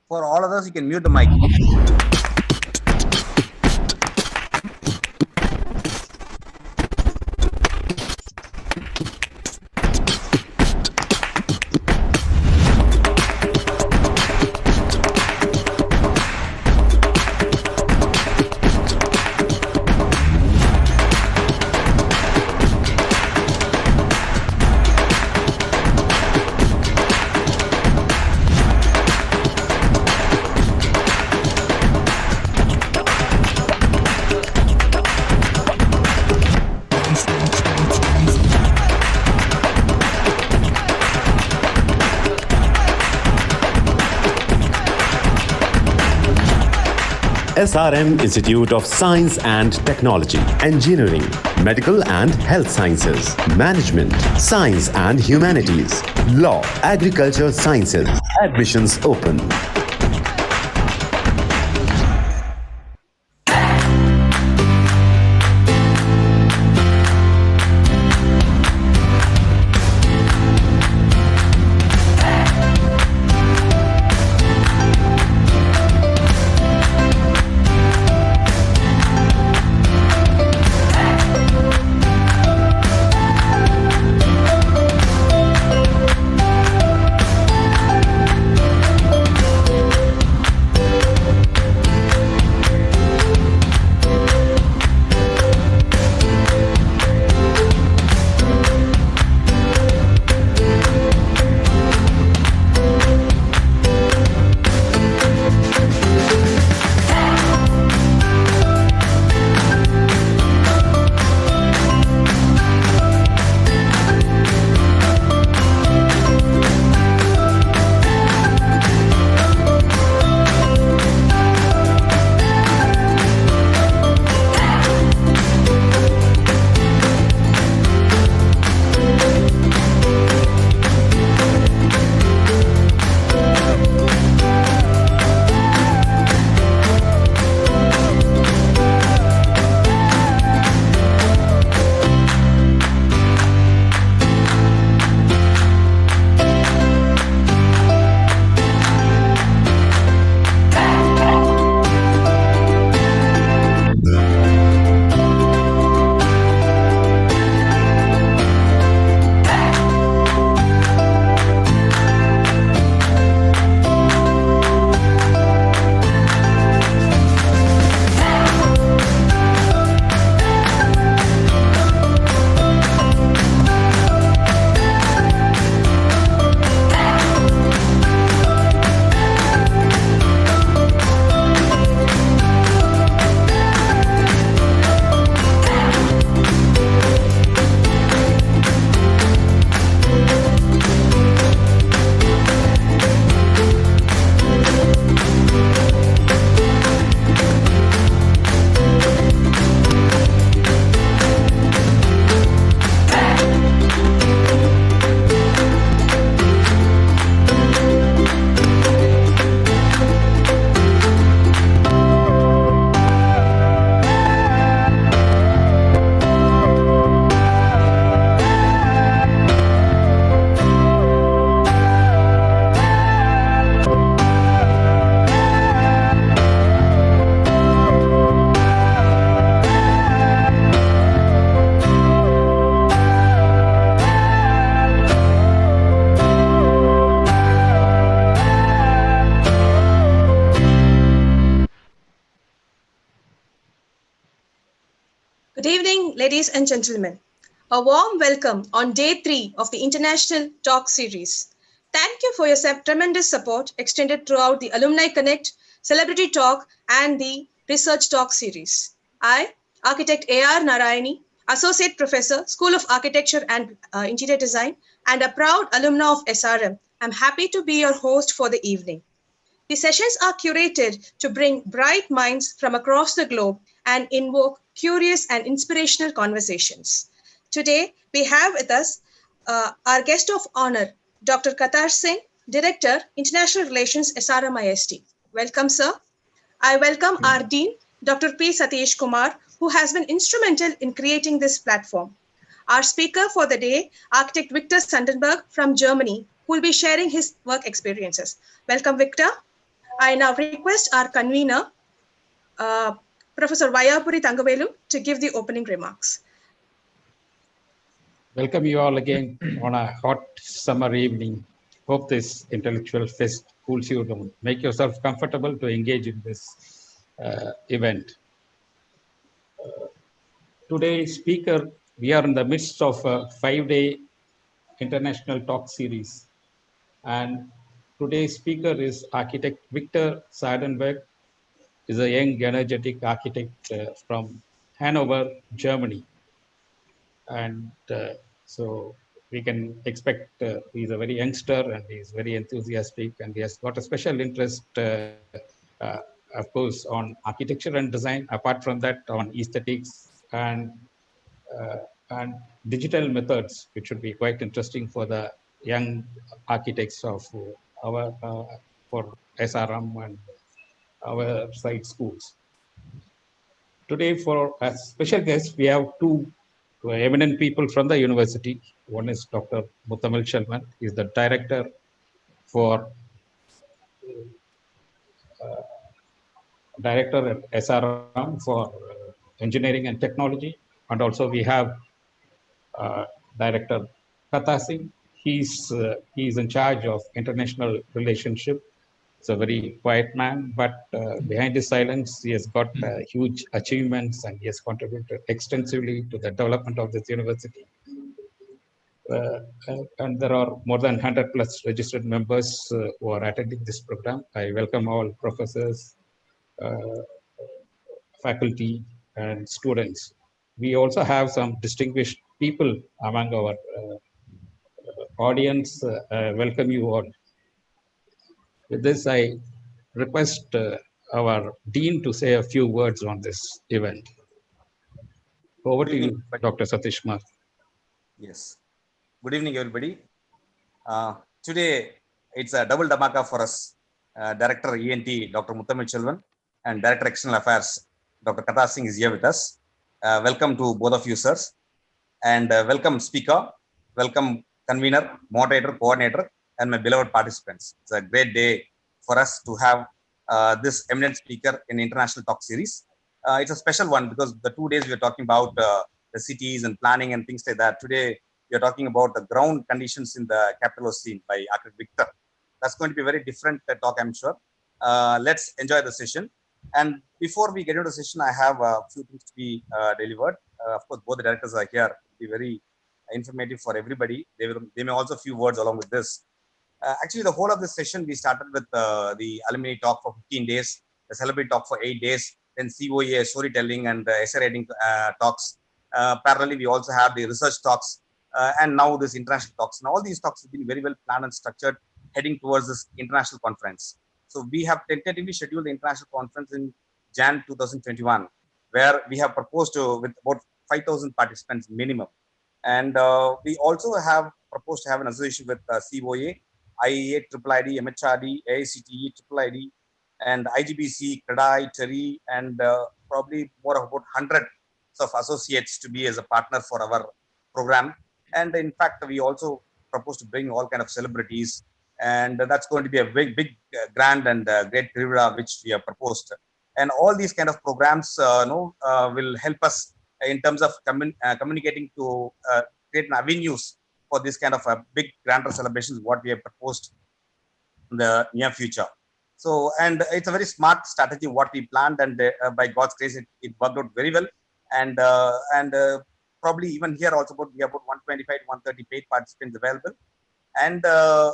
For all others, you can mute the mic. SRM Institute of Science and Technology, Engineering, Medical and Health Sciences, Management, Science and Humanities, Law, Agriculture Sciences. Admissions open. Good evening, ladies and gentlemen. A warm welcome on day 3 of the International Talk Series. Thank you for your tremendous support extended throughout the Alumni Connect, Celebrity Talk, and the Research Talk series. I, Architect A.R. Narayani, Associate Professor, School of Architecture and Interior Design, and a proud alumna of SRM, am happy to be your host for the evening. The sessions are curated to bring bright minds from across the globe and invoke curious and inspirational conversations. Today, we have with us our guest of honor, Dr. Katar Singh, Director, International Relations, SRM IST. Welcome, sir. I welcome our Dean, Dr. P. Satish Kumar, who has been instrumental in creating this platform. Our speaker for the day, Architect Victor Starnberg from Germany, who will be sharing his work experiences. Welcome, Victor. I now request our convener, Professor Vayapuri Thangavelu, to give the opening remarks. Welcome you all again on a hot summer evening. Hope this intellectual fest cools you down. Make yourself comfortable to engage in this event. Today's speaker, we are in the midst of a 5-day international talk series. And today's speaker is architect Victor Starnberg, is a young energetic architect from Hanover, Germany. And so we can expect he's a very youngster and he's very enthusiastic and he has got a special interest, of course, on architecture and design. Apart from that, on aesthetics uh, and digital methods, which should be quite interesting for the young architects of our for SRM and our site schools. Today, for a special guest, we have two eminent people from the university. One is Dr. Muthamil Shelvan. He is the director for director at SRM for engineering and technology, and also we have director Katha Singh. He's in charge of international relationship. He's a very quiet man, but behind his silence, he has got huge achievements and he has contributed extensively to the development of this university. And there are more than 100 plus registered members who are attending this program. I welcome all professors, uh, faculty, and students. We also have some distinguished people among our audience. Welcome you all. With this, I request our dean to say a few words on this event. Over to you, Dr. Satish Kumar. Yes. Good evening, everybody. Today, it's a double dhamaka for us. Director ENT, Dr. Muthamil Shelvan, and Director External Affairs, Dr. Katha Singh is here with us. Welcome to both of you, sirs. And welcome, speaker. Welcome, convener, moderator, coordinator, and my beloved participants. It's a great day for us to have this eminent speaker in International Talk Series. It's a special one because the 2 days we are talking about the cities and planning and things like that. Today, we are talking about the ground conditions in the capital scene by architect Victor. That's going to be a very different talk, I'm sure. Let's enjoy the session. And before we get into the session, I have a few things to be delivered. Of course, both the directors are here. It will be very informative for everybody. They may also a few words along with this. Actually, the whole of this session, we started with the alumni talk for 15 days, the celebrity talk for 8 days, then COA storytelling and essay writing talks. Parallelly, we also have the research talks and now this international talks. And all these talks have been very well planned and structured heading towards this international conference. So we have tentatively scheduled the international conference in Jan 2021, where we have proposed to with about 5,000 participants minimum. And we also have proposed to have an association with COA, IEA, IIID, MHRD, AICTE, IIID, and IGBC, CREDAI, TERI, and probably more of about 100 of associates to be as a partner for our program. And in fact, we also propose to bring all kind of celebrities, and that's going to be a big, grand and great privilege which we have proposed. And all these kind of programs, will help us in terms of communicating to create avenues for this kind of big grander celebrations. What we have proposed in the near future. So, and it's a very smart strategy what we planned, and by God's grace, it worked out very well. And probably even here also we have about 125 to 130 paid participants available. And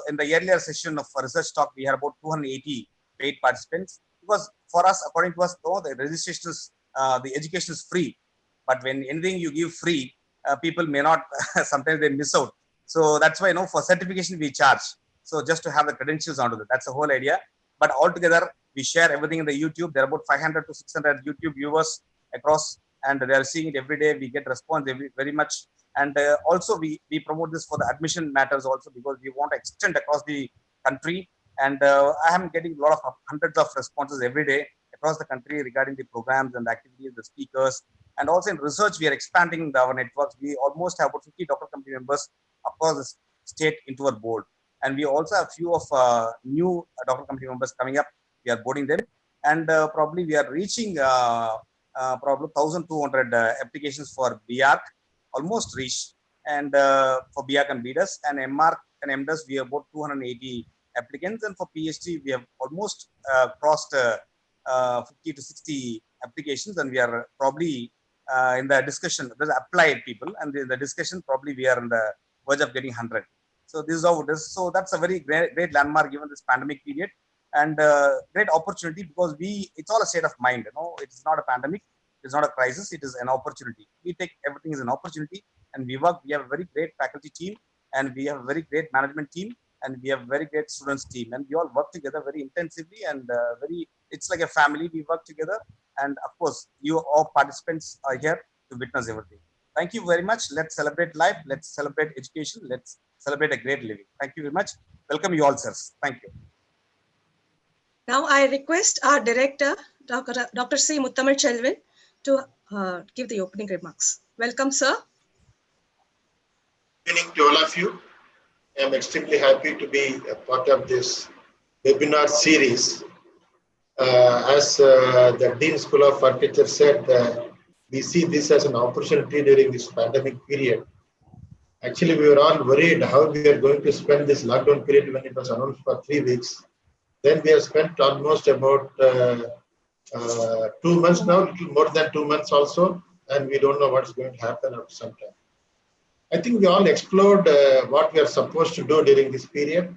in the earlier session of research talk, we had about 280 paid participants, because for us, according to us, though, the registration is, the education is free. But when anything you give free, people may not, sometimes they miss out. So that's why, for certification we charge. So just to have the credentials onto that, that's the whole idea. But altogether, we share everything in the YouTube. There are about 500 to 600 YouTube viewers across, and they are seeing it every day. We get response very much. And also we promote this for the admission matters also, because we want to extend across the country. And I am getting a lot of hundreds of responses every day across the country regarding the programs and the activities, the speakers. And also in research, we are expanding our networks. We almost have about 50 doctor committee members across the state into our board. And we also have a few of new doctor committee members coming up we are boarding them, and probably we are reaching probably 1,200 applications for BARC, almost reached, and for BARC and BDUS, and MARC and MDUS we have about 280 applicants, and for PhD we have almost crossed 50 to 60 applications, and we are probably in the discussion. There's applied people, and in the discussion probably we are on the verge of getting 100. So this is how it is. So that's a very great landmark given this pandemic period, and great opportunity, because it's all a state of mind. It's not a pandemic, it's not a crisis, it is an opportunity. We take everything as an opportunity, and we work. We have a very great faculty team, and we have a very great management team, and we have a very great students team, and we all work together very intensively, and it's like a family. We work together, and of course you all participants are here to witness everything. Thank you very much. Let's celebrate life, let's celebrate education, let's celebrate a great living. Thank you very much. Welcome you all, sirs. Thank you. Now I request our director, Dr. C. Muthamizhelvan, to give the opening remarks. Welcome, sir. Good evening to all of you. I am extremely happy to be a part of this webinar series. As the Dean School of Architecture said, we see this as an opportunity during this pandemic period. Actually, we were all worried how we are going to spend this lockdown period when it was announced for 3 weeks. Then we have spent almost about 2 months now, little more than 2 months also, and we don't know what's going to happen after some time. I think we all explored what we are supposed to do during this period.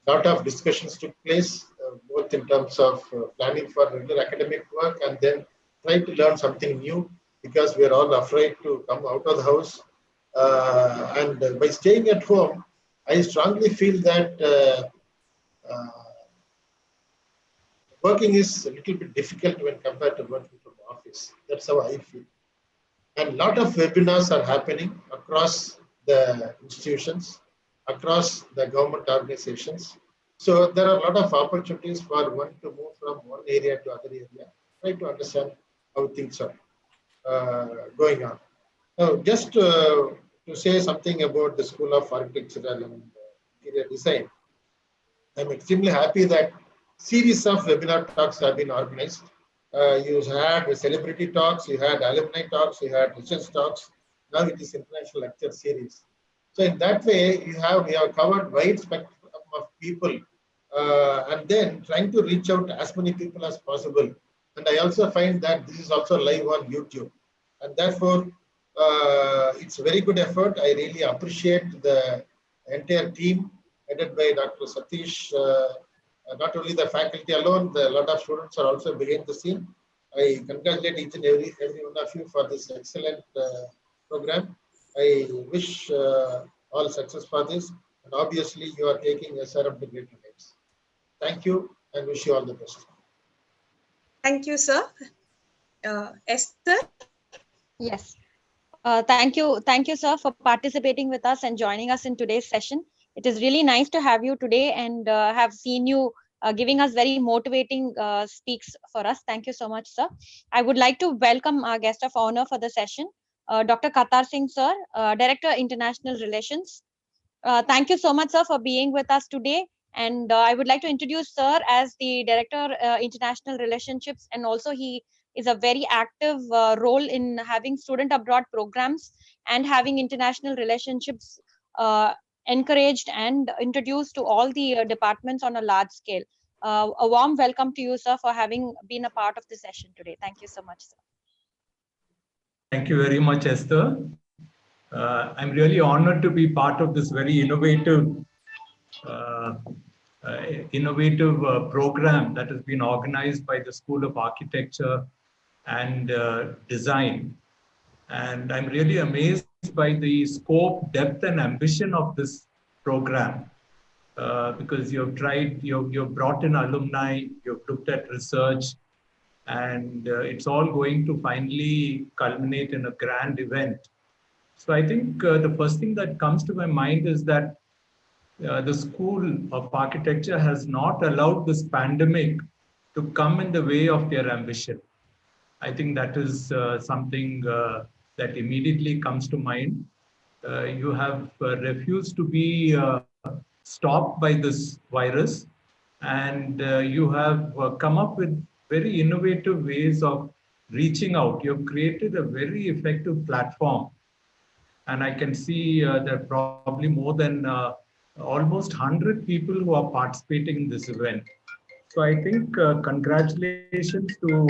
A lot of discussions took place, both in terms of planning for regular academic work and then trying to learn something new, because we are all afraid to come out of the house. And by staying at home, I strongly feel that working is a little bit difficult when compared to working from the office. That's how I feel. And a lot of webinars are happening across the institutions, across the government organizations. So there are a lot of opportunities for one to move from one area to other area, try to understand how things are going on. Now, just to say something about the School of Architectural and Interior Design, I'm extremely happy that series of webinar talks have been organized. You had celebrity talks, you had alumni talks, you had research talks. Now it is international lecture series. So in that way, we have covered wide spectrum of people, and then trying to reach out to as many people as possible. And I also find that this is also live on YouTube, and therefore it's a very good effort. I really appreciate the entire team headed by Dr. Satish. Not only the faculty alone, a lot of students are also behind the scene. I congratulate each and every one of you for this excellent program. I wish all success for this, and obviously you are taking SRM to greater heights. Thank you, and wish you all the best. Thank you, sir. Esther? Yes. Thank you, sir, for participating with us and joining us in today's session. It is really nice to have you today, and have seen you giving us very motivating speaks for us. Thank you so much, sir. I would like to welcome our guest of honor for the session, Dr. Qatar Singh, sir, Director, International Relations. Thank you so much, sir, for being with us today. And I would like to introduce sir as the Director, International Relationships, and also he is a very active role in having student abroad programs and having international relationships encouraged and introduced to all the departments on a large scale. A warm welcome to you, sir, for having been a part of the session today. Thank you so much, sir. Thank you very much, Esther. I'm really honored to be part of this very innovative program that has been organized by the School of Architecture and Design. And I'm really amazed by the scope, depth, and ambition of this program, because you've brought in alumni, you've looked at research, and it's all going to finally culminate in a grand event. So I think the first thing that comes to my mind is that the School of Architecture has not allowed this pandemic to come in the way of their ambition. I think that is something that immediately comes to mind. You have refused to be stopped by this virus, and you have come up with very innovative ways of reaching out. You've created a very effective platform, and I can see there are probably more than almost 100 people who are participating in this event. So I think congratulations to,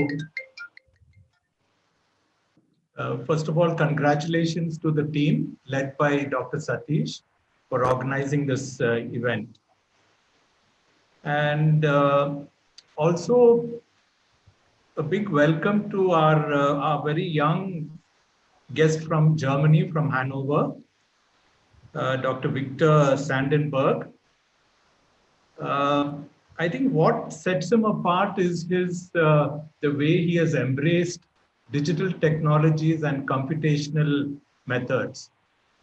first of all, congratulations to the team led by Dr. Satish for organizing this event. And also a big welcome to our very young guest from Germany, from Hanover, Dr. Victor Sandenberg. I think what sets him apart is the way he has embraced digital technologies and computational methods,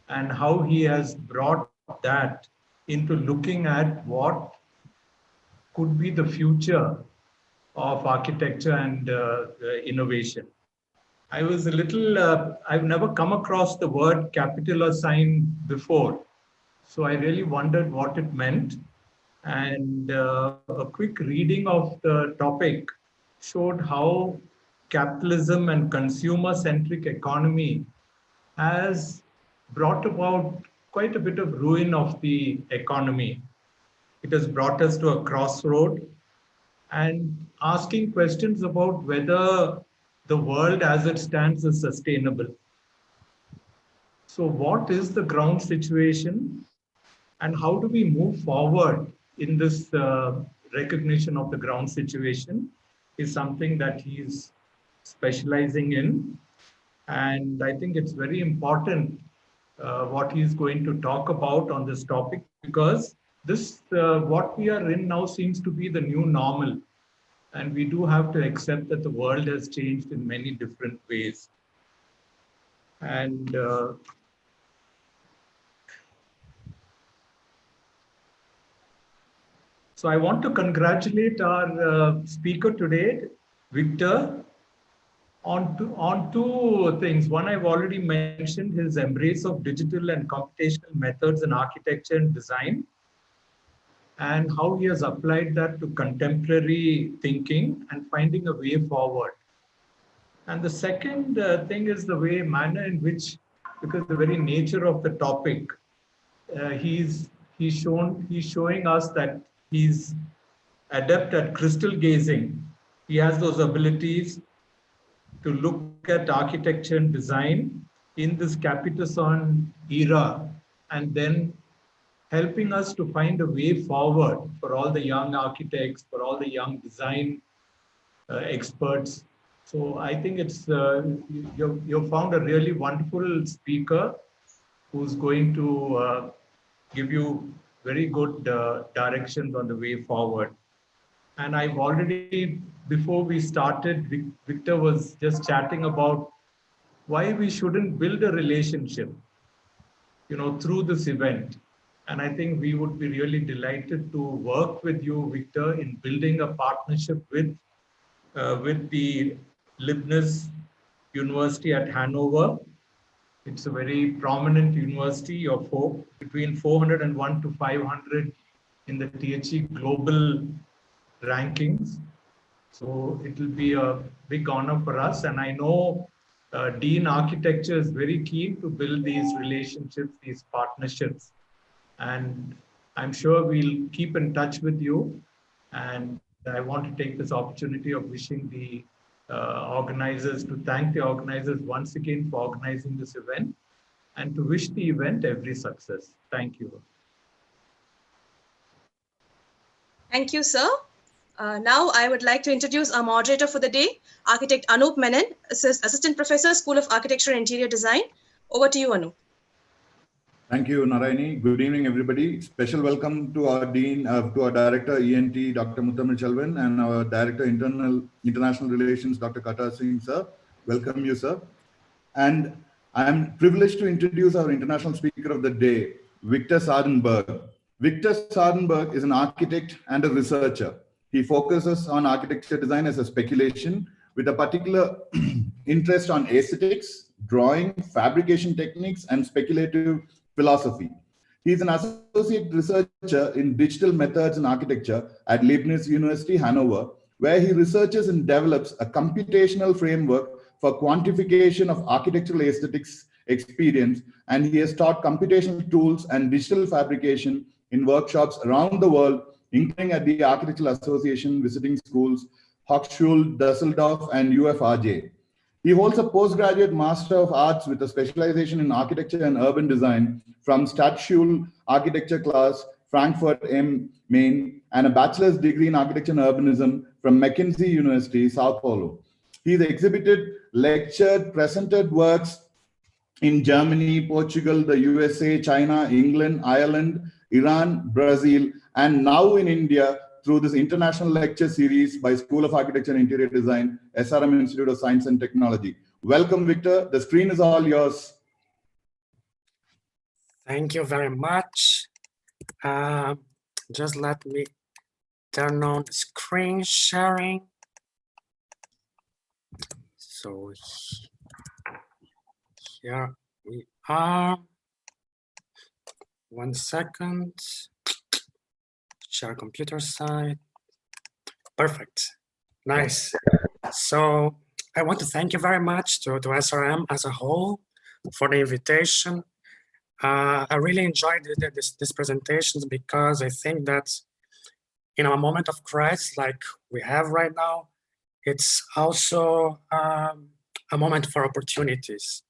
and how he has brought that into looking at what could be the future of architecture and innovation. I was a little, I've never come across the word capital or sign before. So I really wondered what it meant. And a quick reading of the topic showed how capitalism and consumer-centric economy has brought about quite a bit of ruin of the economy. It has brought us to a crossroad and asking questions about whether the world as it stands is sustainable. So what is the ground situation, and how do we move forward in this recognition of the ground situation is something that he's specializing in. And I think it's very important what he's going to talk about on this topic, because this, what we are in now seems to be the new normal. And we do have to accept that the world has changed in many different ways. And so I want to congratulate our speaker today, Victor, on two things. One, I've already mentioned, his embrace of digital and computational methods in architecture and design, and how he has applied that to contemporary thinking and finding a way forward. And the second thing is the manner in which, because the very nature of the topic, he's showing us that he's adept at crystal gazing. He has those abilities to look at architecture and design in this Capitalism era, and then helping us to find a way forward for all the young architects, for all the young design experts. So I think it's you've found a really wonderful speaker who's going to give you very good directions on the way forward. And I've already, before we started, Victor was just chatting about why we shouldn't build a relationship, through this event. And I think we would be really delighted to work with you, Victor, in building a partnership with the Leibniz University at Hanover. It's a very prominent university of hope, between 401 to 500 in the THE global rankings. So it will be a big honor for us. And I know Dean Architecture is very keen to build these relationships, these partnerships. And I'm sure we'll keep in touch with you. And I want to take this opportunity of wishing the organizers, to thank the organizers once again for organizing this event, and to wish the event every success. Thank you. Thank you, sir. Now I would like to introduce our moderator for the day, Architect Anup Menon, Assistant Professor, School of Architecture and Interior Design. Over to you, Anup. Thank you, Narayani. Good evening, everybody. Special welcome to our Dean, to our Director, ENT, Dr. Muthamil Chelvan, and our Director, International Relations, Dr. Kata Singh, sir. Welcome you, sir. And I am privileged to introduce our international speaker of the day, Victor Sandenberg. Victor Sandenberg is an architect and a researcher. He focuses on architecture design as a speculation, with a particular interest on aesthetics, drawing, fabrication techniques, and speculative philosophy. He's an associate researcher in digital methods and architecture at Leibniz University, Hanover, where he researches and develops a computational framework for quantification of architectural aesthetics experience, and he has taught computational tools and digital fabrication in workshops around the world, including at the Architectural Association visiting schools, Hochschule Düsseldorf and UFRJ. He holds a postgraduate Master of Arts with a specialization in architecture and urban design from Stadtschule Architecture class, Frankfurt am Main, and a bachelor's degree in architecture and urbanism from Mackenzie University, Sao Paulo. He's exhibited, lectured, presented works in Germany, Portugal, the USA, China, England, Ireland, Iran, Brazil, and now in India through this international lecture series by School of Architecture and Interior Design, SRM Institute of Science and Technology. Welcome, Victor. The screen is all yours. Thank you very much. Just let me turn on the screen sharing. So here we are. 1 second. Share computer site. Perfect. Nice. So I want to thank you very much to SRM as a whole for the invitation. I really enjoyed this presentations because I think that in a moment of crisis like we have right now, it's also a moment for opportunities.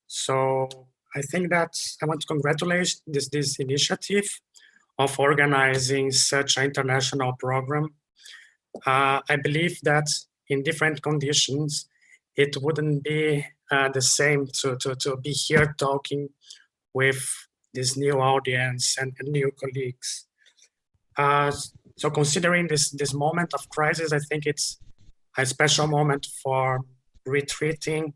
So I think that I want to congratulate this initiative of organizing such an international program. I believe that in different conditions, it wouldn't be the same to be here talking with this new audience and new colleagues. So considering this moment of crisis, I think it's a special moment for retreating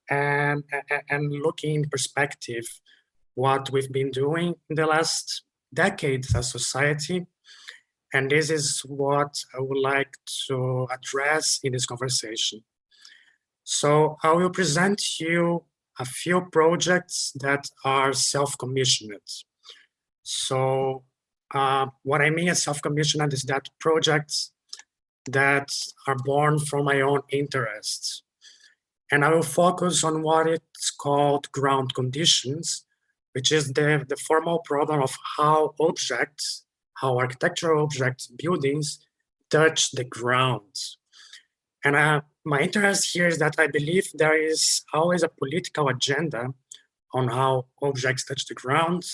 and looking in perspective what we've been doing in the last decades as society. And this is what I would like to address in this conversation. So I will present you a few projects that are self-commissioned. So what I mean as self-commissioned is that projects that are born from my own interests. And I will focus on what it's called ground conditions, which is the formal problem of how objects, how architectural objects, buildings touch the ground. And my interest here is that I believe there is always a political agenda on how objects touch the ground.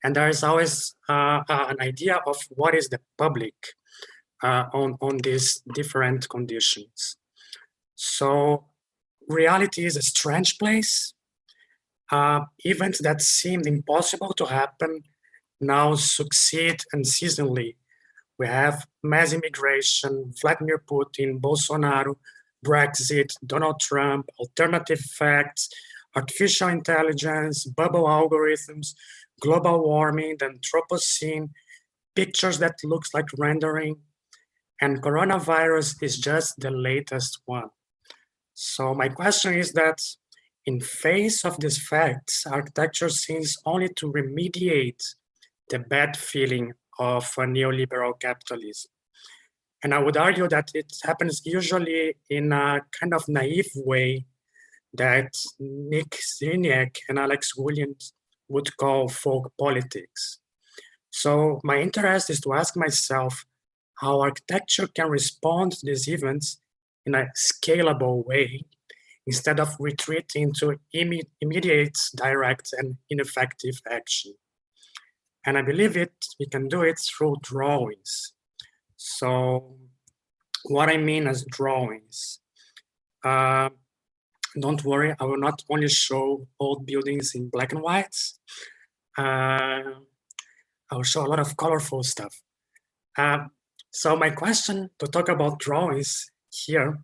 And there is always an idea of what is the public on these different conditions. So reality is a strange place. Events that seemed impossible to happen now succeed unceasingly. We have mass immigration, Vladimir Putin, Bolsonaro, Brexit, Donald Trump, alternative facts, artificial intelligence, bubble algorithms, global warming, the Anthropocene, pictures that looks like rendering, and coronavirus is just the latest one. So my question is that in face of these facts, architecture seems only to remediate the bad feeling of a neoliberal capitalism. And I would argue that it happens usually in a kind of naive way that Nick Zriniak and Alex Williams would call folk politics. So my interest is to ask myself how architecture can respond to these events in a scalable way instead of retreating to immediate, direct, and ineffective action. And I believe we can do it through drawings. So what I mean as drawings, don't worry, I will not only show old buildings in black and white. I will show a lot of colorful stuff. So my question to talk about drawings here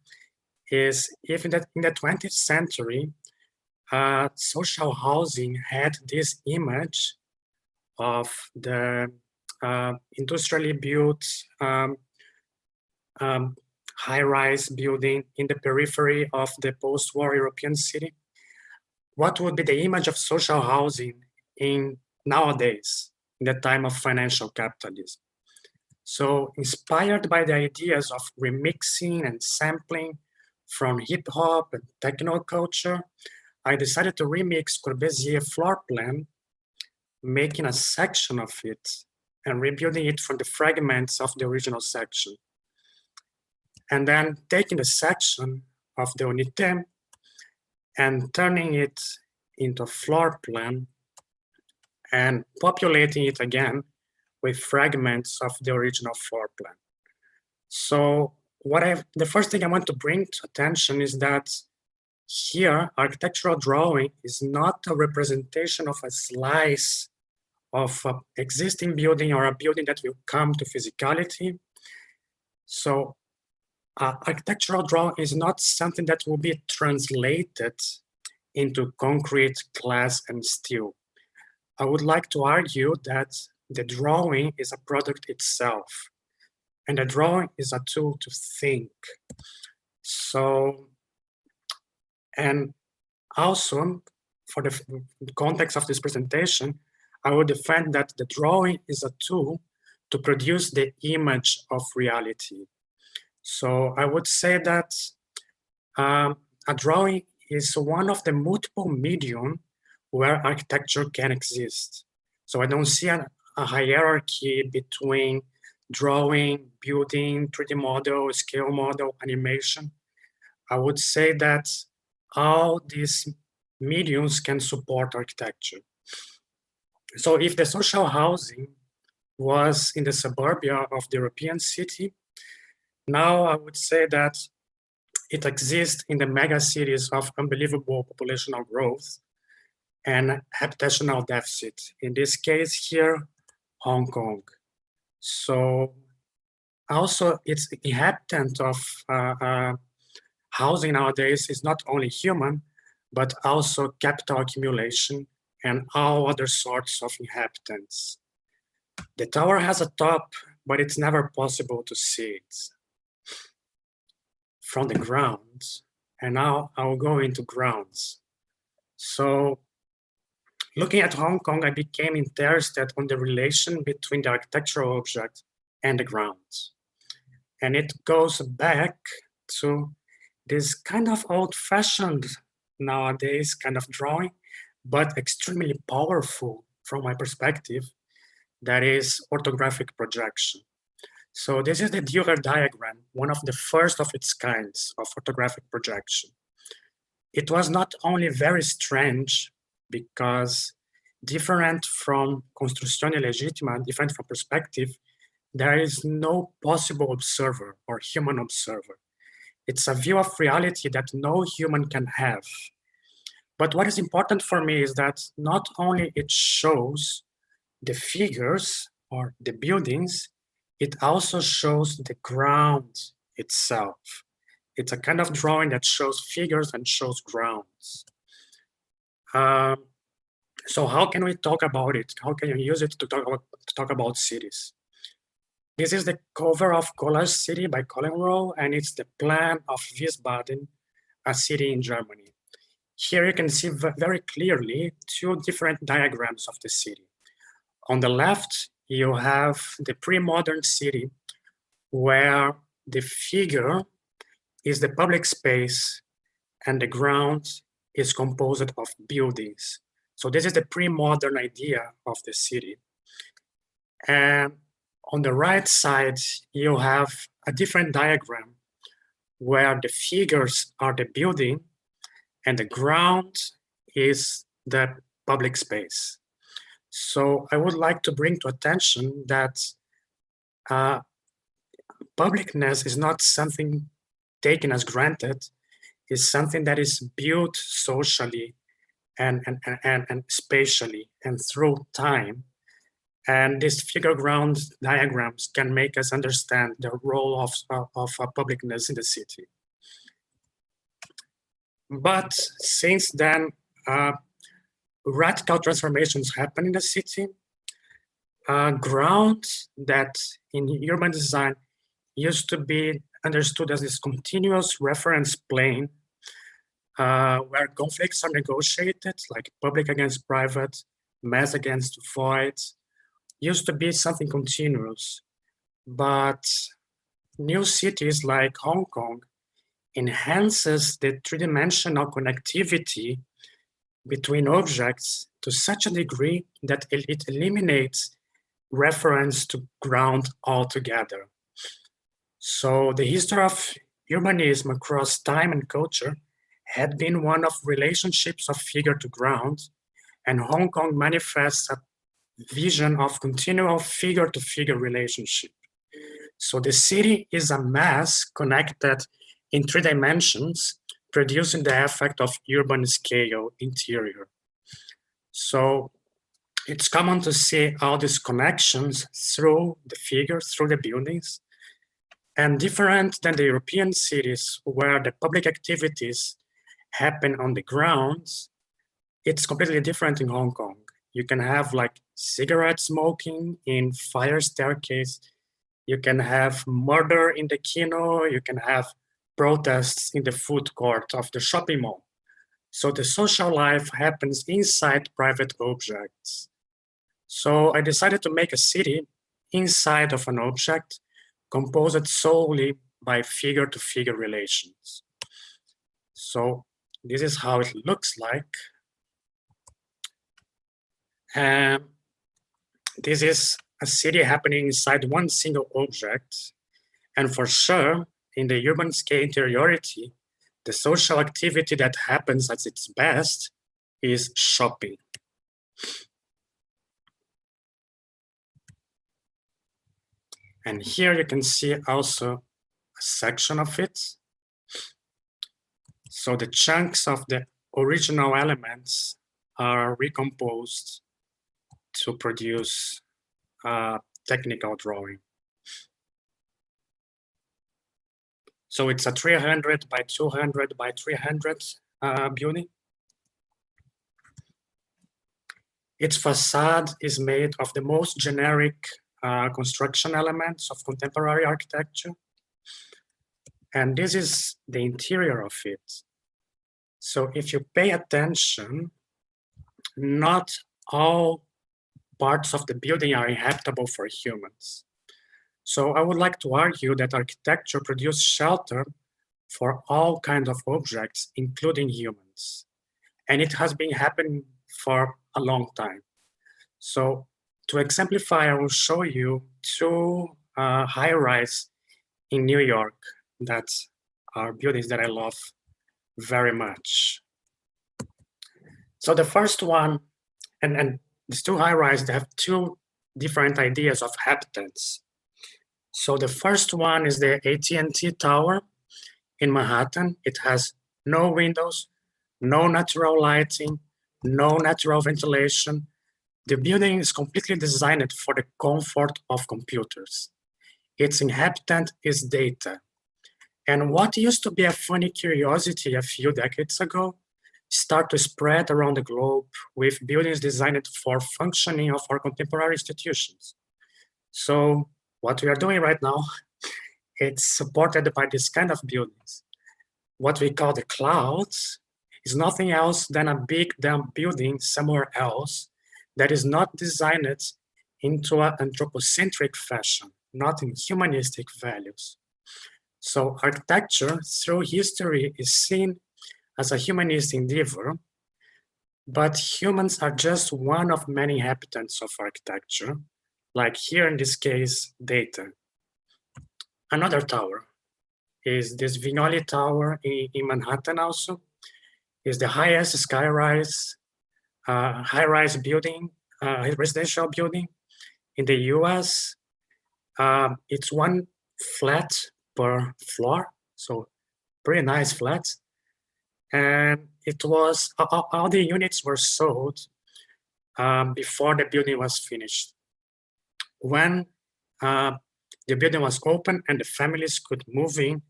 is if in the 20th century, social housing had this image of the industrially built high-rise building in the periphery of the post-war European city, what would be the image of social housing in nowadays, in the time of financial capitalism. So inspired by the ideas of remixing and sampling from hip hop and techno culture, I decided to remix Corbusier floor plan, making a section of it and rebuilding it from the fragments of the original section. And then taking the section of the unité and turning it into a floor plan and populating it again with fragments of the original floor plan. So the first thing I want to bring to attention is that here, architectural drawing is not a representation of a slice of an existing building or a building that will come to physicality. So architectural drawing is not something that will be translated into concrete, glass, and steel. I would like to argue that the drawing is a product itself, and the drawing is a tool to think. So, and also, for the context of this presentation, I would defend that the drawing is a tool to produce the image of reality. So I would say that a drawing is one of the multiple medium where architecture can exist. So I don't see a hierarchy between drawing, building, 3D model, scale model, animation. I would say that all these mediums can support architecture. So if the social housing was in the suburbia of the European city, now I would say that it exists in the mega cities of unbelievable populational growth and habitational deficit. In this case here, Hong Kong. So also its inhabitant of housing nowadays is not only human, but also capital accumulation and all other sorts of inhabitants. The tower has a top, but it's never possible to see it from the ground. And now I'll go into grounds. So looking at Hong Kong, I became interested on the relation between the architectural object and the grounds. And it goes back to this kind of old-fashioned nowadays kind of drawing, but extremely powerful from my perspective, that is orthographic projection. So this is the Dürer diagram, one of the first of its kinds of orthographic projection. It was not only very strange because different from construzione legittima, different from perspective, there is no possible observer or human observer. It's a view of reality that no human can have. But what is important for me is that not only it shows the figures or the buildings, it also shows the ground itself. It's a kind of drawing that shows figures and shows grounds. So how can we talk about it? How can you use it to talk about cities? This is the cover of Collage City by Colin Rowe, and it's the plan of Wiesbaden, a city in Germany. Here you can see very clearly two different diagrams of the city. On the left, you have the pre-modern city where the figure is the public space and the ground is composed of buildings. So this is the pre-modern idea of the city. And on the right side, you have a different diagram where the figures are the building and the ground is the public space. So I would like to bring to attention that publicness is not something taken as granted, it's something that is built socially and spatially and through time. And these figure ground diagrams can make us understand the role of publicness in the city. But since then, radical transformations happen in the city. Ground that in urban design used to be understood as this continuous reference plane where conflicts are negotiated, like public against private, mass against void, used to be something continuous. But new cities like Hong Kong enhances the three-dimensional connectivity between objects to such a degree that it eliminates reference to ground altogether. So the history of urbanism across time and culture had been one of relationships of figure to ground, and Hong Kong manifests a vision of continual figure-to-figure relationship. So the city is a mass connected in three dimensions, producing the effect of urban scale interior. So it's common to see all these connections through the figures, through the buildings, and different than the European cities where the public activities happen on the grounds, it's completely different in Hong Kong. You can have like cigarette smoking in fire staircase. You can have murder in the kino. You can have protests in the food court of the shopping mall. So the social life happens inside private objects. So I decided to make a city inside of an object composed solely by figure-to-figure relations. So this is how it looks like. This is a city happening inside one single object. And for sure, in the urban scale interiority, the social activity that happens at its best is shopping. And here you can see also a section of it. So the chunks of the original elements are recomposed to produce a technical drawing. So it's a 300 by 200 by 300 building. Its facade is made of the most generic construction elements of contemporary architecture. And this is the interior of it. So if you pay attention, not all parts of the building are inhabitable for humans. So I would like to argue that architecture produces shelter for all kinds of objects, including humans. And it has been happening for a long time. So to exemplify, I will show you two high-rise in New York that are buildings that I love very much. So the first one, and these two high-rise, they have two different ideas of habitats. So the first one is the AT&T Tower in Manhattan. It has no windows, no natural lighting, no natural ventilation. The building is completely designed for the comfort of computers. Its inhabitant is data. And what used to be a funny curiosity a few decades ago start to spread around the globe with buildings designed for functioning of our contemporary institutions. So what we are doing right now, it's supported by this kind of buildings. What we call the clouds is nothing else than a big damn building somewhere else that is not designed into an anthropocentric fashion, not in humanistic values. So architecture through history is seen as a humanist endeavor, but humans are just one of many inhabitants of architecture, like here in this case, data. Another tower is this Violy Tower in Manhattan also, is the highest skyrise, high-rise building, residential building in the US. It's one flat per floor, so pretty nice flat. And it was, all the units were sold before the building was finished. When the building was open and the families could move in,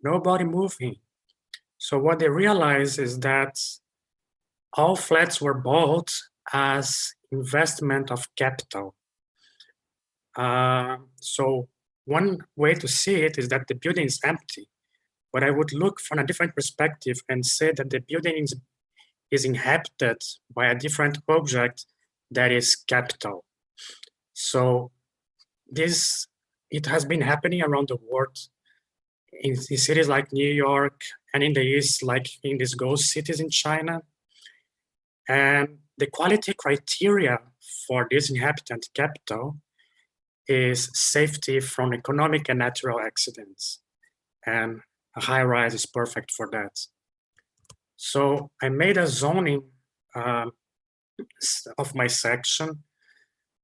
nobody moved in. So what they realized is that all flats were bought as investment of capital. So one way to see it is that the building is empty, but I would look from a different perspective and say that the building is inhabited by a different object that is capital. So it has been happening around the world in cities like New York and in the East, like in these ghost cities in China. And the quality criteria for this inhabitant capital is safety from economic and natural accidents. And a high rise is perfect for that. So I made a zoning of my section,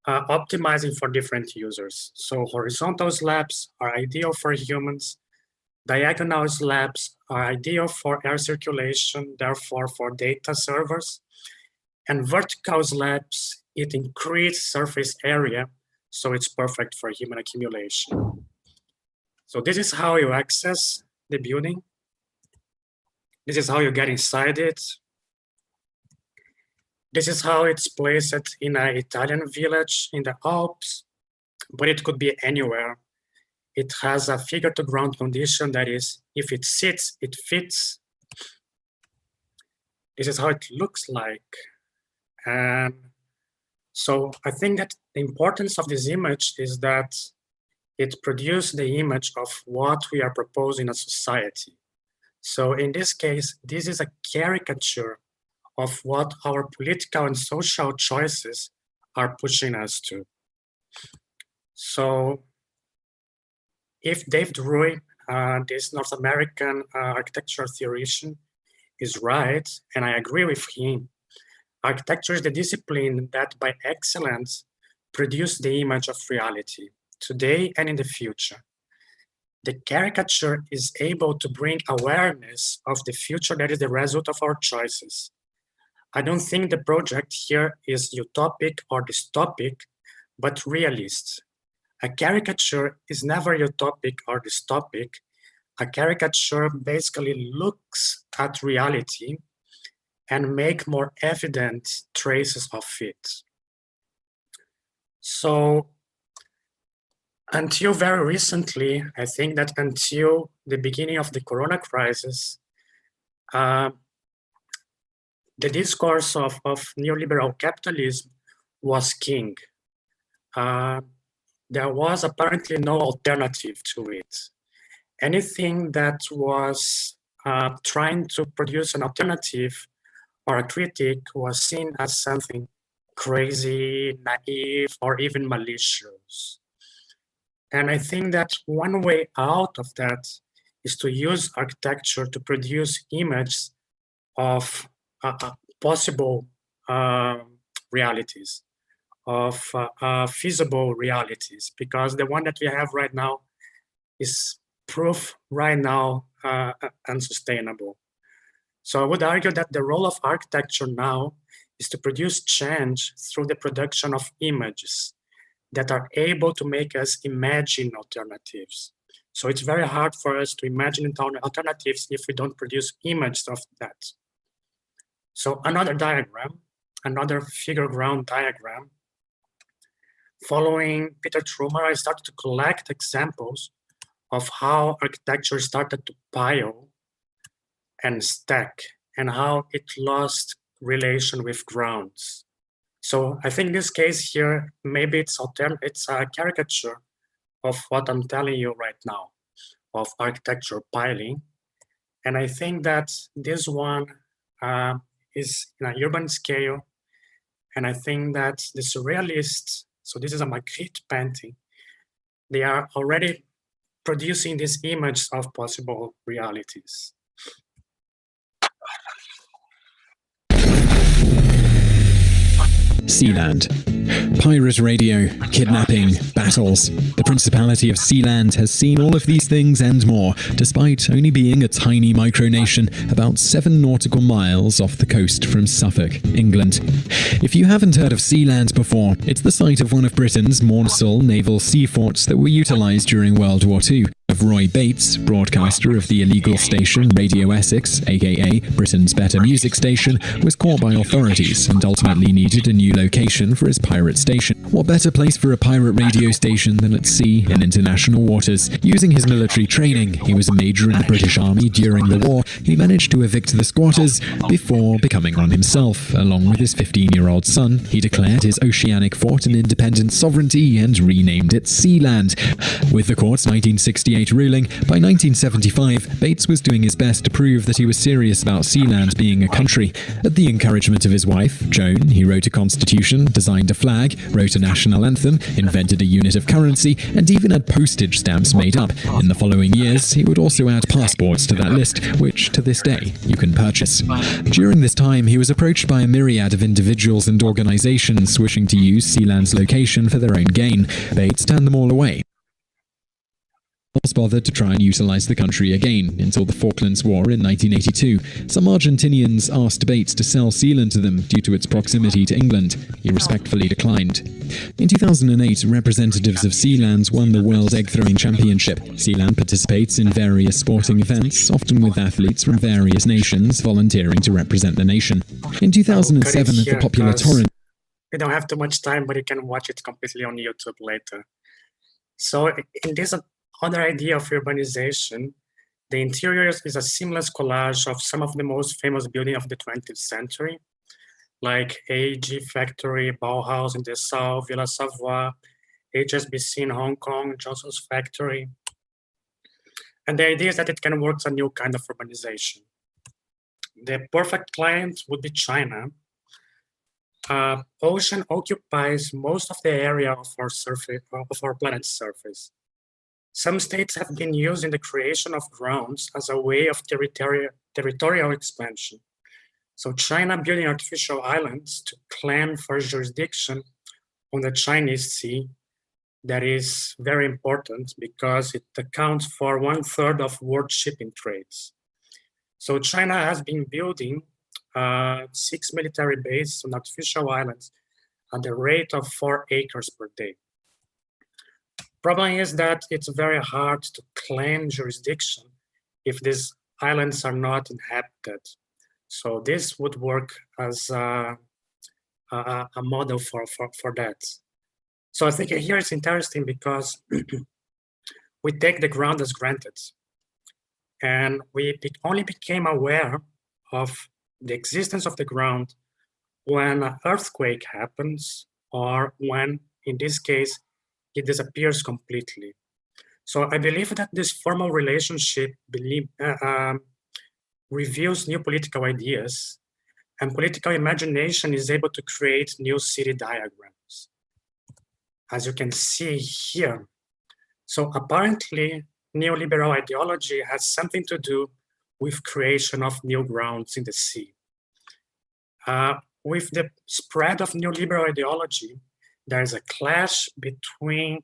optimizing for different users. So horizontal slabs are ideal for humans. Diagonal slabs are ideal for air circulation, therefore for data servers. And vertical slabs, it increases surface area, so it's perfect for human accumulation. So this is how you access the building. This is how you get inside it. This is how it's placed in an Italian village in the Alps, but it could be anywhere. It has a figure to ground condition that is, if it sits, it fits. This is how it looks like. And so I think that the importance of this image is that it produced the image of what we are proposing as society. So in this case, this is a caricature of what our political and social choices are pushing us to. So if David Roy, this North American architectural theorician, is right, and I agree with him, architecture is the discipline that by excellence produces the image of reality, today and in the future. The caricature is able to bring awareness of the future that is the result of our choices. I don't think the project here is utopic or dystopic, but realist. A caricature is never utopic or dystopic. A caricature basically looks at reality and make more evident traces of it. So until very recently, I think that until the beginning of the Corona crisis, the discourse of neoliberal capitalism was king. There was apparently no alternative to it. Anything that was trying to produce an alternative or a critic was seen as something crazy, naive, or even malicious. And I think that one way out of that is to use architecture to produce images of possible realities, of feasible realities, because the one that we have right now is proof right now unsustainable. So I would argue that the role of architecture now is to produce change through the production of images that are able to make us imagine alternatives. So it's very hard for us to imagine alternatives if we don't produce images of that. So another diagram, another figure ground diagram. Following Peter Trumer, I started to collect examples of how architecture started to pile and stack and how it lost relation with grounds. So I think in this case here, maybe it's a caricature of what I'm telling you right now, of architecture piling. And I think that this one is in an urban scale. And I think that the surrealists, so this is a Magritte painting, they are already producing this image of possible realities. Sealand. Pirate radio, kidnapping, battles. The Principality of Sealand has seen all of these things and more, despite only being a tiny micronation about 7 nautical miles off the coast from Suffolk, England. If you haven't heard of Sealand before, it's the site of one of Britain's Maunsell naval sea forts that were utilised during World War II. Of Roy Bates, broadcaster of the illegal station Radio Essex, aka Britain's Better Music Station, was caught by authorities and ultimately needed a new location for his pirate station. What better place for a pirate radio station than at sea in international waters? Using his military training, he was a major in the British Army during the war. He managed to evict the squatters before becoming one himself. Along with his 15-year-old son, he declared his oceanic fort an independent sovereignty and renamed it Sealand. With the court's 1968 ruling, by 1975, Bates was doing his best to prove that he was serious about Sealand being a country. At the encouragement of his wife, Joan, he wrote a constitution, designed a flag, wrote a national anthem, invented a unit of currency, and even had postage stamps made up. In the following years, he would also add passports to that list, which, to this day, you can purchase. During this time, he was approached by a myriad of individuals and organizations wishing to use Sealand's location for their own gain. Bates turned them all away. Bothered to try and utilize the country again until the Falklands War in 1982. Some Argentinians asked Bates to sell Sealand to them due to its proximity to England. He respectfully declined. In 2008, representatives of Sealand won the World Egg Throwing Championship. Sealand participates in various sporting events, often with athletes from various nations volunteering to represent the nation. In 2007, the popular torrent... We don't have too much time, but you can watch it completely on YouTube later. So in this other idea of urbanization, the interior is a seamless collage of some of the most famous buildings of the 20th century, like AG Factory, Bauhaus in the South, Villa Savoye, HSBC in Hong Kong, Johnson's Factory. And the idea is that it can work as a new kind of urbanization. The perfect client would be China. Ocean occupies most of the area of our surface, of our planet's surface. Some states have been used in the creation of grounds as a way of territorial expansion. So China building artificial islands to claim first jurisdiction on the Chinese Sea, that is very important because it accounts for 1/3 of world shipping trades. So China has been building 6 military bases on artificial islands at the rate of 4 acres per day. Problem is that it's very hard to claim jurisdiction if these islands are not inhabited. So this would work as a model for that. So I think here it's interesting because we take the ground as granted. And we only became aware of the existence of the ground when an earthquake happens or when, in this case, it disappears completely. So I believe that this formal relationship reveals new political ideas, and political imagination is able to create new city diagrams, as you can see here. So apparently, neoliberal ideology has something to do with creation of new grounds in the sea. With the spread of neoliberal ideology, there is a clash between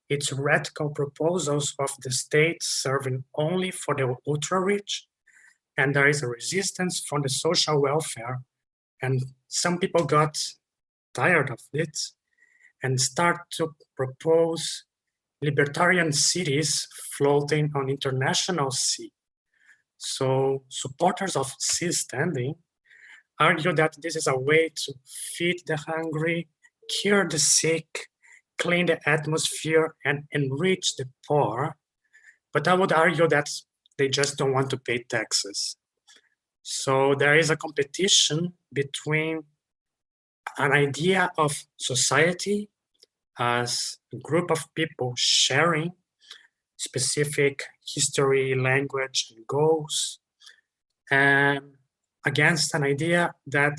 its radical proposals of the state serving only for the ultra-rich, and there is a resistance from the social welfare, and some people got tired of it and start to propose libertarian cities floating on international sea. So supporters of sea standing argue that this is a way to feed the hungry, cure the sick, clean the atmosphere, and enrich the poor. But I would argue that they just don't want to pay taxes. So there is a competition between an idea of society as a group of people sharing specific history, language, and goals, and against an idea that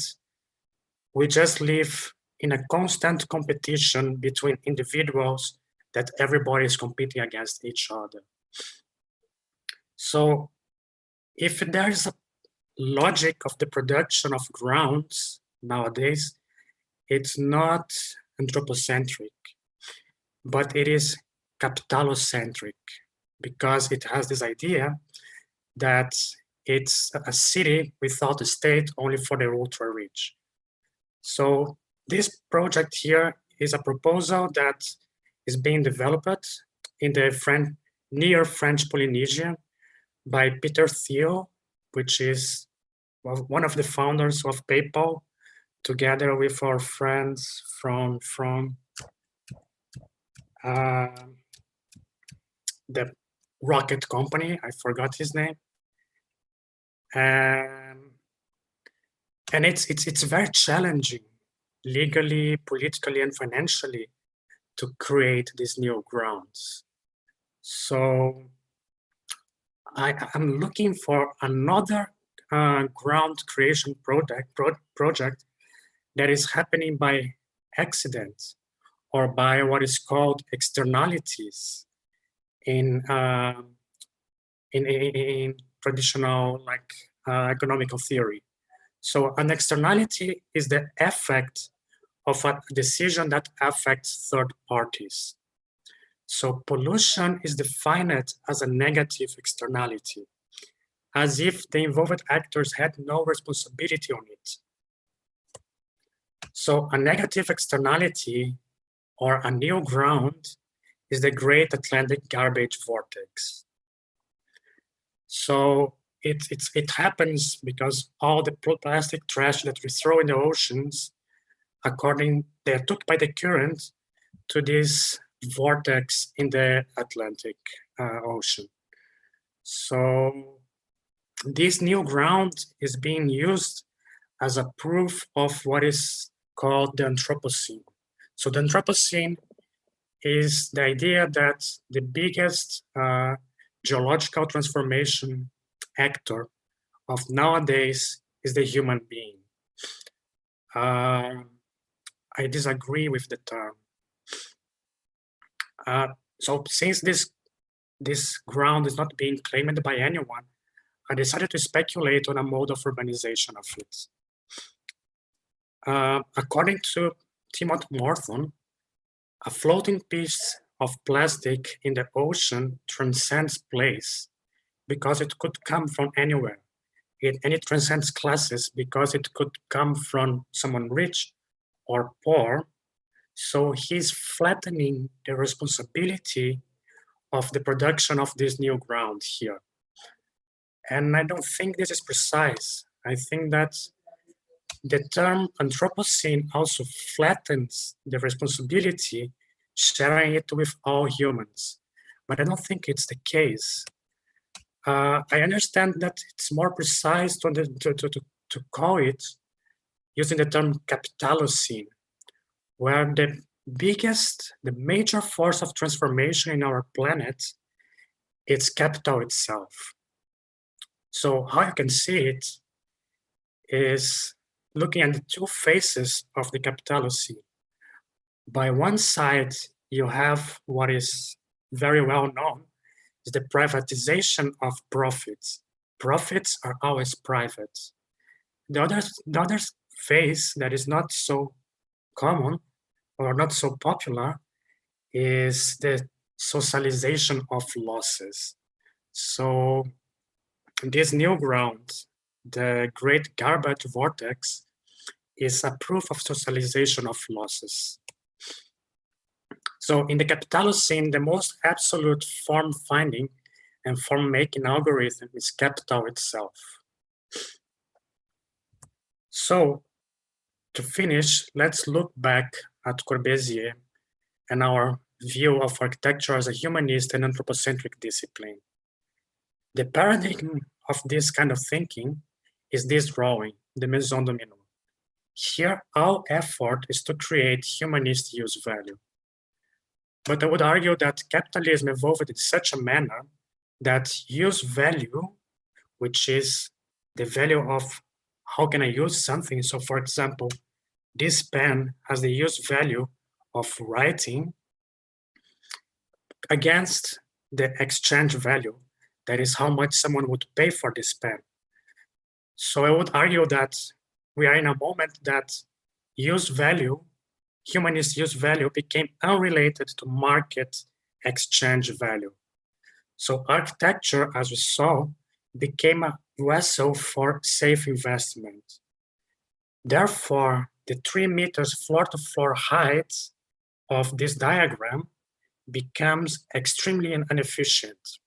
we just live in a constant competition between individuals, that everybody is competing against each other. So if there is a logic of the production of grounds nowadays, it's not anthropocentric, but it is capitalocentric, because it has this idea that it's a city without a state, only for the ultra-rich. So this project here is a proposal that is being developed in the near French Polynesia by Peter Thiel, which is one of the founders of PayPal, together with our friends from the rocket company, I forgot his name. And it's very challenging legally, politically, and financially to create these new grounds. So I'm looking for another ground creation project that is happening by accident or by what is called externalities in traditional economical theory. So an externality is the effect of a decision that affects third parties. So pollution is defined as a negative externality, as if the involved actors had no responsibility on it. So a negative externality or a new ground is the Great Atlantic Garbage Vortex. So it happens because all the plastic trash that we throw in the oceans, they're took by the current to this vortex in the Atlantic Ocean. So this new ground is being used as a proof of what is called the Anthropocene. So the Anthropocene is the idea that the biggest geological transformation actor of nowadays is the human being. I disagree with the term. So since this ground is not being claimed by anyone, I decided to speculate on a mode of urbanization of it. According to Timothy Morton, a floating piece of plastic in the ocean transcends place because it could come from anywhere. And it transcends classes because it could come from someone rich or poor. So he's flattening the responsibility of the production of this new ground here. And I don't think this is precise. I think that the term Anthropocene also flattens the responsibility, sharing it with all humans. But I don't think it's the case. I understand that it's more precise to call it using the term Capitalocene, where the major force of transformation in our planet is capital itself. So how you can see it is looking at the two faces of the Capitalocene. By one side, you have what is very well known, is the privatization of profits. Profits are always private. The other face that is not so common or not so popular is the socialization of losses. So this new ground, the Great Garbage Vortex, is a proof of socialization of losses. So in the Capitalocene, the most absolute form finding and form making algorithm is capital itself. So to finish, let's look back at Corbusier and our view of architecture as a humanist and anthropocentric discipline. The paradigm of this kind of thinking is this drawing, the Maison Domino. Here, our effort is to create humanist use value. But I would argue that capitalism evolved in such a manner that use value, which is the value of how can I use something. So for example, this pen has the use value of writing against the exchange value. That is how much someone would pay for this pen. So I would argue that we are in a moment that humanist use value became unrelated to market exchange value. So architecture, as we saw, became a vessel for safe investment. Therefore, the 3 meters floor-to-floor height of this diagram becomes extremely inefficient.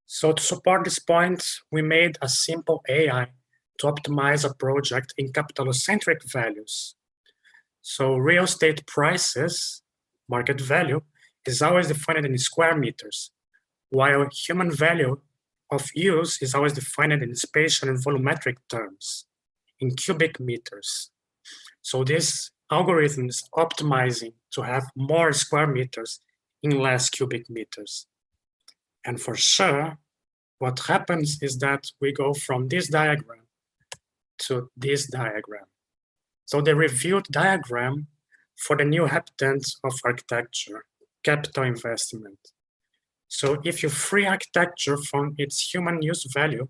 So to support this point, we made a simple AI to optimize a project in capitalocentric values. So real estate prices market value is always defined in square meters, while human value of use is always defined in spatial and volumetric terms, in cubic meters. So this algorithm is optimizing to have more square meters in less cubic meters. And for sure, what happens is that we go from this diagram to this diagram. So the reviewed diagram for the new habitants of architecture, capital investment. So if you free architecture from its human use value,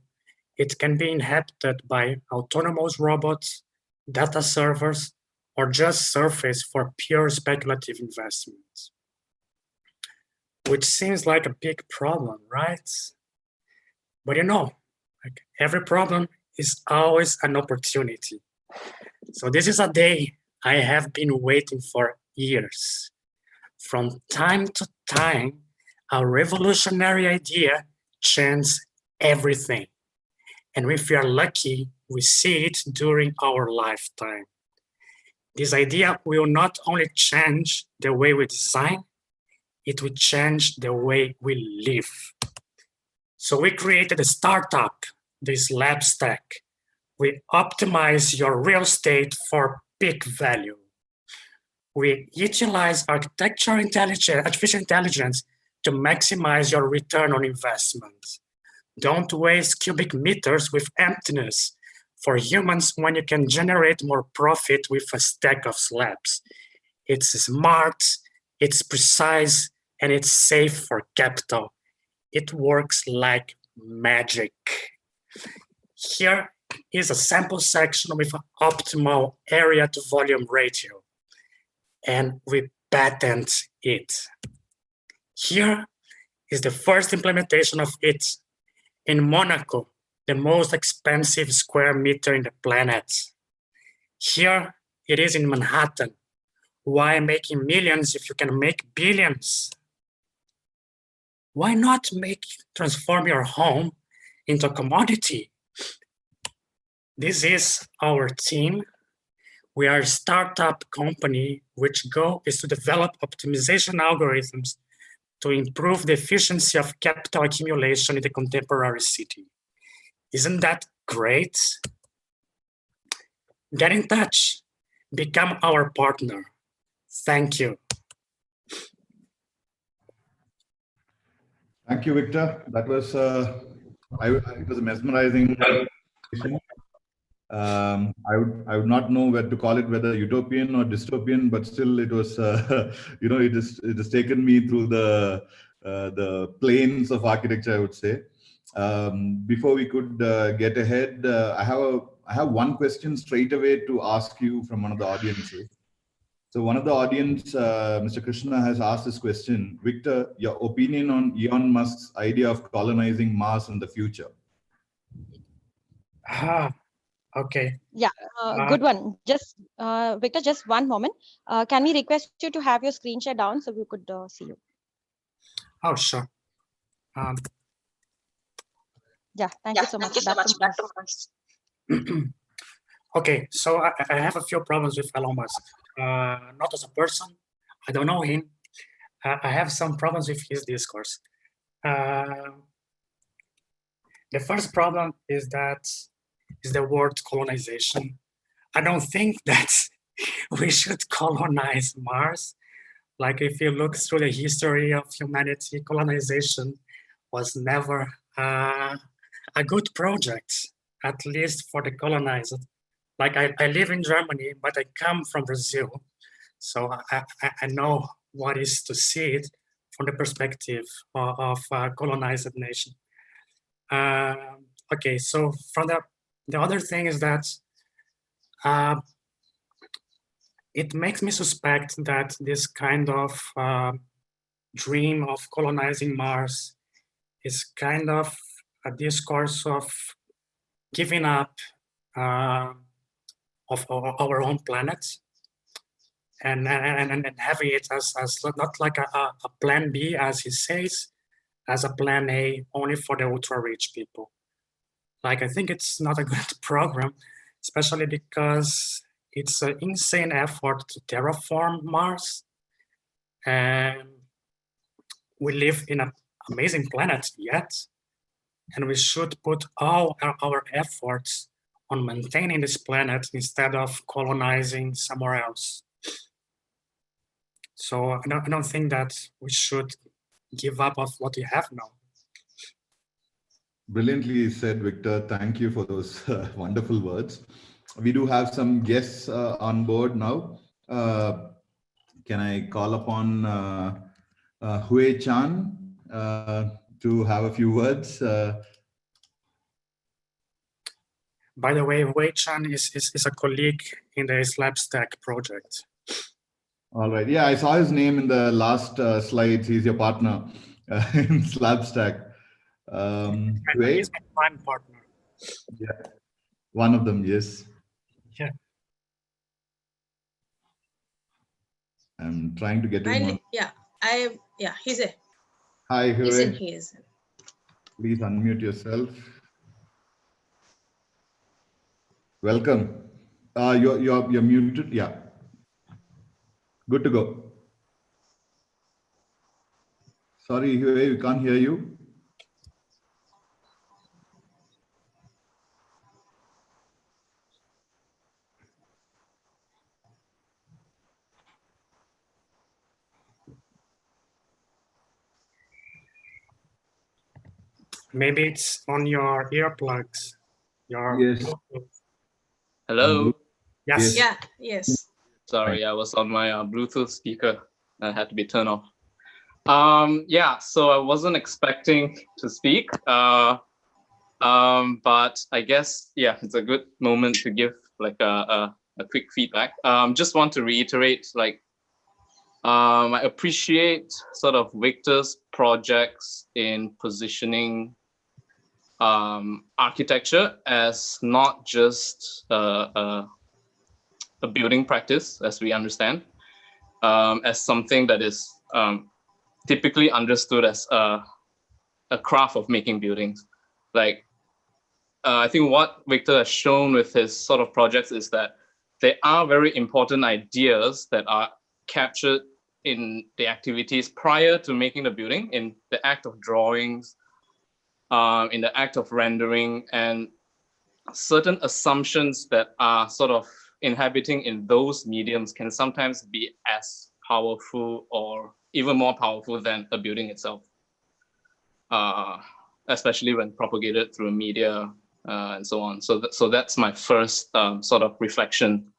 it can be inhabited by autonomous robots, data servers, or just surface for pure speculative investments. Which seems like a big problem, right? But like every problem is always an opportunity. So this is a day I have been waiting for years. From time to time, a revolutionary idea changes everything. And if we are lucky, we see it during our lifetime. This idea will not only change the way we design, it will change the way we live. So we created a startup, this lab stack. We optimize your real estate for peak value. We utilize architectural intelligence, artificial intelligence to maximize your return on investment. Don't waste cubic meters with emptiness for humans when you can generate more profit with a stack of slabs. It's smart, it's precise, and it's safe for capital. It works like magic. Here is a sample section with an optimal area to volume ratio, and we patent it. Here is the first implementation of it in Monaco, the most expensive square meter in the planet. Here it is in Manhattan. Why making millions if you can make billions? Why not transform your home into a commodity? This is our team. We are a startup company which goal is to develop optimization algorithms to improve the efficiency of capital accumulation in the contemporary city. Isn't that great? Get in touch, become our partner. Thank you. Thank you, Victor. That was it was a mesmerizing presentation. I would not know where to call it, whether utopian or dystopian, but still it was it has taken me through the planes of architecture, I would say. Before we could get ahead, I have one question straight away to ask you from one of the audiences. So one of the audience, Mr. Krishna, has asked this question. Victor, your opinion on Elon Musk's idea of colonizing Mars in the future? Okay. Yeah, good one. Just Victor, just one moment. Can we request you to have your screen share down so we could see you? Oh, sure. Yeah, thank you so much. Back to Mars. Okay, so I have a few problems with Elon Musk. Not as a person, I don't know him. I have some problems with his discourse. The first problem is the word colonization. I don't think that we should colonize Mars. Like if you look through the history of humanity, colonization was never a good project, at least for the colonized. Like I live in Germany, but I come from Brazil. So I know what is to see it from the perspective of a colonized nation. Okay, so from the other thing is that it makes me suspect that this kind of dream of colonizing Mars is kind of a discourse of giving up of our own planet and having it as not like a plan B, as he says, as a plan A only for the ultra rich people. Like, I think it's not a good program, especially because it's an insane effort to terraform Mars. And we live in an amazing planet yet, and we should put all our efforts on maintaining this planet instead of colonizing somewhere else. So I don't think that we should give up of what we have now. Brilliantly said, Victor. Thank you for those wonderful words. We do have some guests on board now. Can I call upon Hui Chan to have a few words? By the way, Wei Chan is a colleague in the Slabstack project. All right. Yeah, I saw his name in the last slides. He's your partner in Slabstack. Hui? He's my prime partner. Yeah, one of them, yes. Yeah. I'm trying to get him on. Yeah, he's in. Hi, Hui. He is in. Please unmute yourself. Welcome. You're muted. Yeah. Good to go. Sorry, Hui, we can't hear you. Maybe it's on your earplugs. Yes. Hello. Yes. Yeah, yes. Sorry, I was on my Bluetooth speaker. That had to be turned off. Yeah, so I wasn't expecting to speak, but I guess, yeah, it's a good moment to give like a quick feedback. Just want to reiterate, like, I appreciate sort of Victor's projects in positioning architecture as not just a building practice, as we understand, as something that is typically understood as a craft of making buildings. Like, I think what Victor has shown with his sort of projects is that there are very important ideas that are captured in the activities prior to making the building, in the act of drawings, in the act of rendering, and certain assumptions that are sort of inhabiting in those mediums can sometimes be as powerful or even more powerful than a building itself, especially when propagated through media and so on. So that's my first sort of reflection.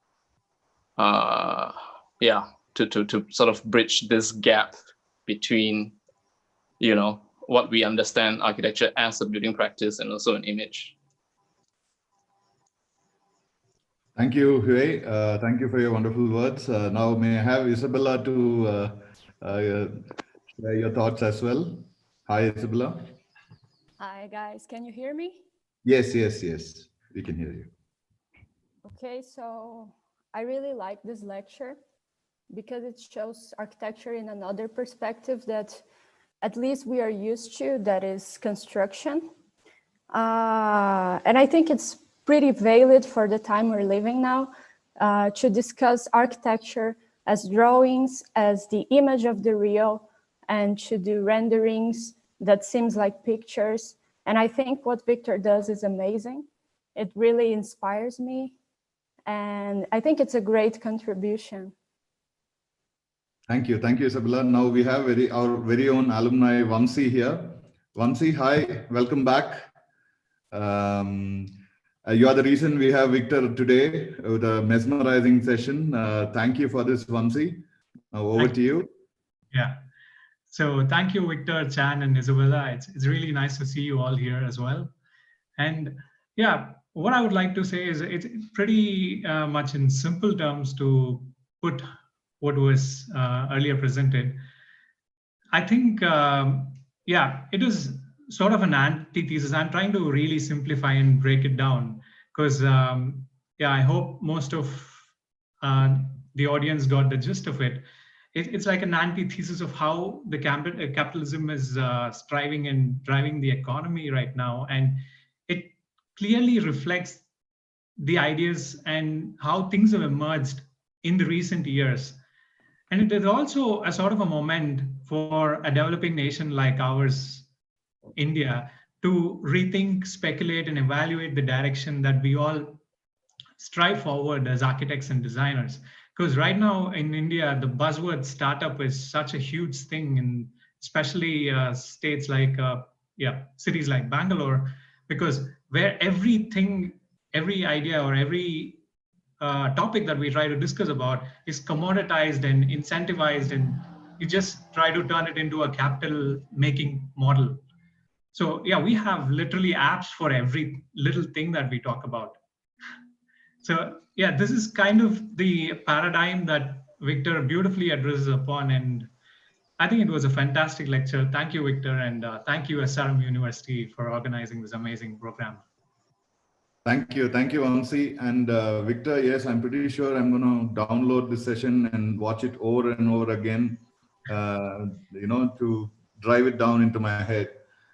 Yeah, to sort of bridge this gap between, you know, what we understand architecture as a building practice and also an image. Thank you, Hui. Thank you for your wonderful words. Now, may I have Isabella to share your thoughts as well? Hi, Isabella. Hi, guys. Can you hear me? Yes, yes, yes. We can hear you. Okay, so I really like this lecture because it shows architecture in another perspective that at least we are used to, that is construction. And I think it's pretty valid for the time we're living now to discuss architecture as drawings, as the image of the real, and to do renderings that seems like pictures. And I think what Victor does is amazing. It really inspires me. And I think it's a great contribution. Thank you, Isabella. Now we have our very own alumni Vamsi here. Vamsi, hi, welcome back. You are the reason we have Victor today with a mesmerizing session. Thank you for this, Vamsi. Over to you. Yeah. So thank you, Victor, Chan, and Isabella. It's really nice to see you all here as well. And yeah, what I would like to say is it's pretty much in simple terms to put what was earlier presented. I think, yeah, it is sort of an antithesis. I'm trying to really simplify and break it down because, yeah, I hope most of the audience got the gist of it. It's like an antithesis of how the capitalism is striving and driving the economy right now. And it clearly reflects the ideas and how things have emerged in the recent years. And it is also a sort of a moment for a developing nation like ours, India, to rethink, speculate, and evaluate the direction that we all strive forward as architects and designers. Because right now in India, the buzzword startup is such a huge thing, and especially states like, cities like Bangalore, because where every idea or every topic that we try to discuss about is commoditized and incentivized, and you just try to turn it into a capital making model. So yeah, we have literally apps for every little thing that we talk about. So yeah, this is kind of the paradigm that Victor beautifully addresses upon, and I think it was a fantastic lecture. Thank you, Victor, and thank you, SRM University, for organizing this amazing program. Thank you, Vamsi and Victor. Yes, I'm pretty sure I'm going to download this session and watch it over and over again, to drive it down into my head.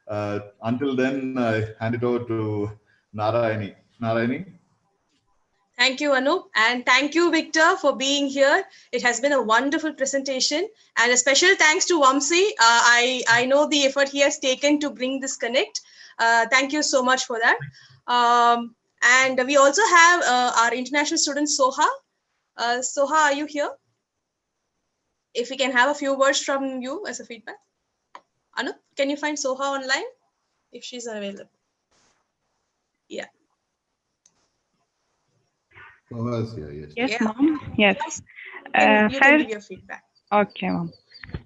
Until then, I hand it over to Narayani. Narayani. Thank you, Anup, and thank you, Victor, for being here. It has been a wonderful presentation, and a special thanks to Vamsi. I know the effort he has taken to bring this connect. Thank you so much for that. And we also have our international student, Soha. Soha, are you here? If we can have a few words from you as a feedback. Anup, can you find Soha online if she's available? Yeah. Yes, yes, Mom. Yes. You can give your feedback. Okay, Mom.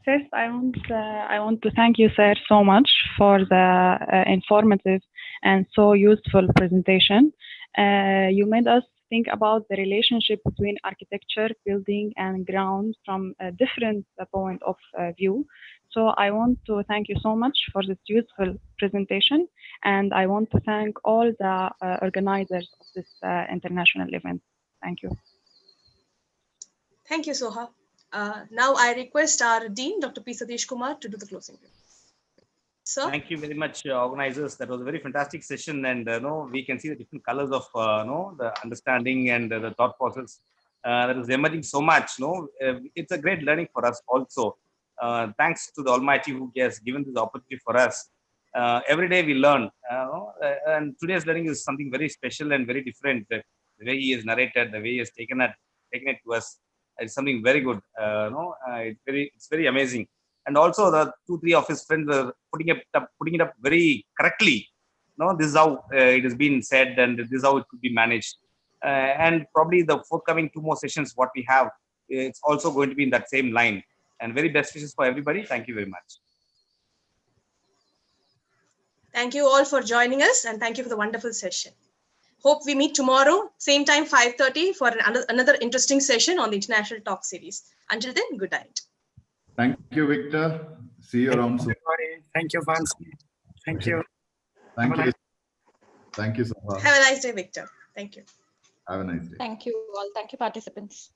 First, I want to thank you, sir, so much for the informative and so useful presentation. You made us think about the relationship between architecture, building, and ground from a different point of view. So I want to thank you so much for this useful presentation, and I want to thank all the organizers of this international event. Thank you. Thank you, Soha. Now I request our Dean, Dr. P. Satish Kumar, to do the closing. Sir? Thank you very much, organizers. That was a very fantastic session, and we can see the different colors of the understanding and the thought process that is emerging so much. It's a great learning for us also. Thanks to the Almighty who has given this opportunity for us. Every day we learn, and today's learning is something very special and very different. The way he has narrated, the way he has taken it to us, is something very good. It's very amazing. And also the 2-3 of his friends were putting it up very correctly. This is how it has been said, and this is how it could be managed. And probably the forthcoming 2 more sessions, what we have, it's also going to be in that same line. And very best wishes for everybody. Thank you very much. Thank you all for joining us, and thank you for the wonderful session. Hope we meet tomorrow, same time, 5:30, for another interesting session on the International Talk Series. Until then, good night. Thank you, Victor. See you around soon. Thank you, Vance. Thank you. Thank you. Thank you so much. Have a nice day, Victor. Thank you. Have a nice day. Thank you all. Thank you, participants.